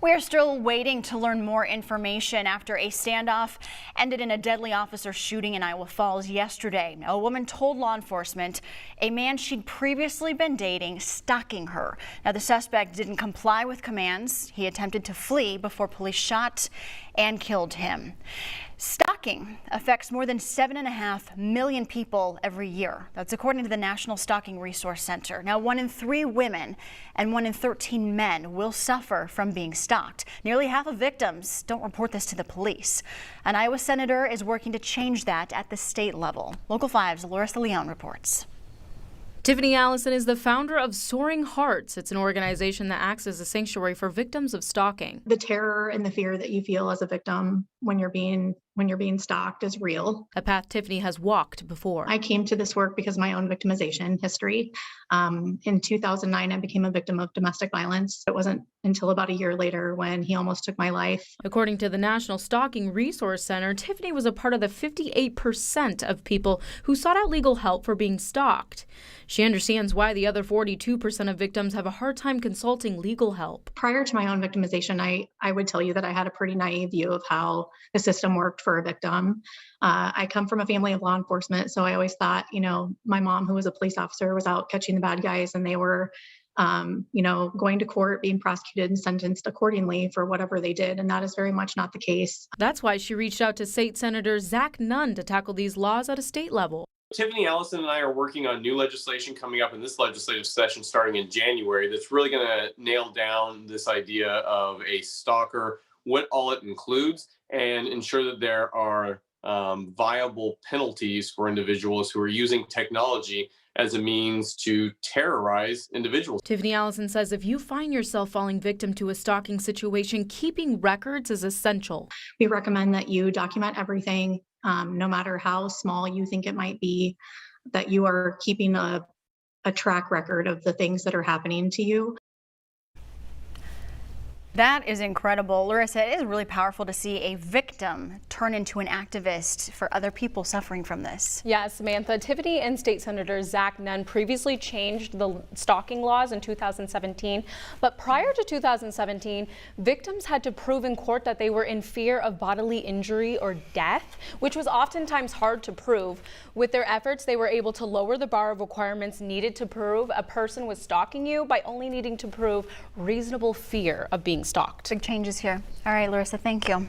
We're still waiting to learn more information after a standoff ended in a deadly officer shooting in Iowa Falls yesterday. A woman told law enforcement a man she'd previously been dating stalking her. Now, the suspect didn't comply with commands. He attempted to flee before police shot and killed him. Stalking affects more than 7.5 million people every year. That's according to the National Stalking Resource Center. Now, 1 in 3 women and 1 in 13 men will suffer from being stalked. Nearly half of victims don't report this to the police. An Iowa senator is working to change that at the state level. Local 5's Larissa Leone reports. Tiffany Allison is the founder of Soaring Hearts. It's an organization that acts as a sanctuary for victims of stalking. The terror and the fear that you feel as a victim when you're being stalked is real. A path Tiffany has walked before. I came to this work because of my own victimization history. In 2009, I became a victim of domestic violence. It wasn't until about a year later when he almost took my life. According to the National Stalking Resource Center, Tiffany was a part of the 58% of people who sought out legal help for being stalked. She understands why the other 42% of victims have a hard time consulting legal help. Prior to my own victimization, I would tell you that I had a pretty naive view of how the system worked for a victim. I come from a family of law enforcement, so I always thought, my mom, who was a police officer, was out catching the bad guys, and they were, going to court, being prosecuted and sentenced accordingly for whatever they did, and that is very much not the case. That's why she reached out to State Senator Nunn to tackle these laws at a state level. Tiffany Allison and I are working on new legislation coming up in this legislative session starting in January that's really going to nail down this idea of a stalker, what all it includes, and ensure that there are viable penalties for individuals who are using technology as a means to terrorize individuals. Tiffany Allison says if you find yourself falling victim to a stalking situation, keeping records is essential. We recommend that you document everything, no matter how small you think it might be, that you are keeping a track record of the things that are happening to you. That is incredible. Larissa, it is really powerful to see a victim turn into an activist for other people suffering from this. Yes, Samantha. Tiffany and State Senator Nunn previously changed the stalking laws in 2017. But prior to 2017, victims had to prove in court that they were in fear of bodily injury or death, which was oftentimes hard to prove. With their efforts, they were able to lower the bar of requirements needed to prove a person was stalking you by only needing to prove reasonable fear of being stalked. Big changes here. All right, Larissa, thank you.